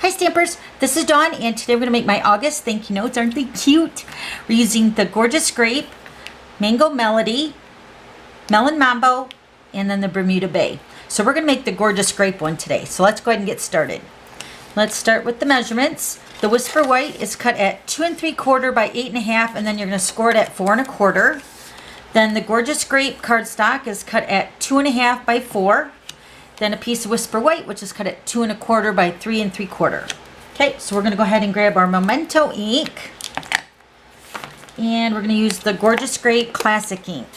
Hi Stampers, this is Dawn and today we're going to make my August thank you notes. Aren't they cute? We're using the Gorgeous Grape, Mango Melody, Melon Mambo, and then the Bermuda Bay. So we're going to make the Gorgeous Grape one today. So let's go ahead and get started. Let's start with the measurements. The Whisper White is cut at 2 3/4 by 8 1/2, and then you're going to score it at 4 1/4. Then the Gorgeous Grape cardstock is cut at 2 1/2 by 4. Then a piece of Whisper White, which is cut at 2 1/4 by 3 3/4. Okay, so we're going to go ahead and grab our Memento ink. And we're going to use the Gorgeous Grape Classic ink.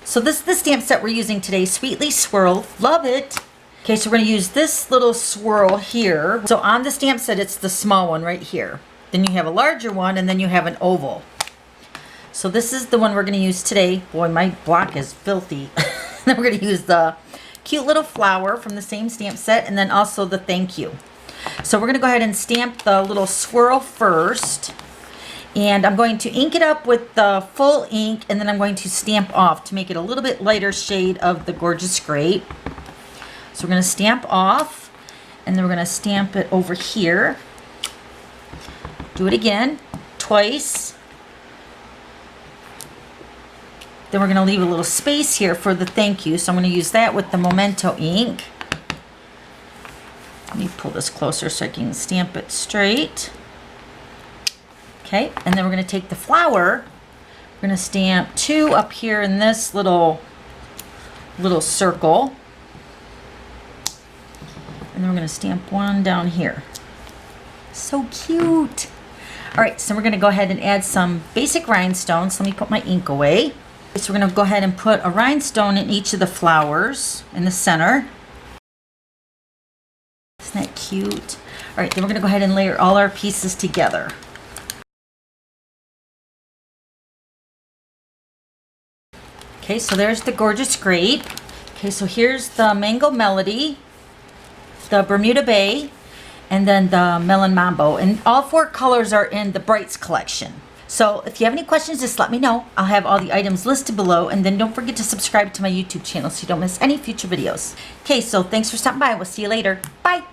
So this is the stamp set we're using today, Sweetly Swirled. Love it. Okay, so we're going to use this little swirl here. So on the stamp set, it's the small one right here. Then you have a larger one, and then you have an oval. So this is the one we're going to use today. Boy, my block is filthy. Then we're going to use the cute little flower from the same stamp set, and then also the thank you. So we're going to go ahead and stamp the little swirl first. And I'm going to ink it up with the full ink, and then I'm going to stamp off to make it a little bit lighter shade of the Gorgeous Grape. So we're going to stamp off, and then we're going to stamp it over here. Do it again, twice. Then we're going to leave a little space here for the thank you. So I'm going to use that with the Memento ink. Let me pull this closer so I can stamp it straight. Okay, and then we're going to take the flower. We're going to stamp 2 up here in this little circle. And then we're going to stamp 1 down here. So cute. All right, so we're going to go ahead and add some basic rhinestones. Let me put my ink away. So we're going to go ahead and put a rhinestone in each of the flowers in the center. Isn't that cute? All right, then we're going to go ahead and layer all our pieces together. Okay, so there's the Gorgeous Grape. Okay, so here's the Mango Melody, the Bermuda Bay, and then the Melon Mambo. And all 4 colors are in the Brights collection. So if you have any questions, just let me know. I'll have all the items listed below, and then don't forget to subscribe to my YouTube channel so you don't miss any future videos. Okay, so thanks for stopping by. We'll see you later. Bye.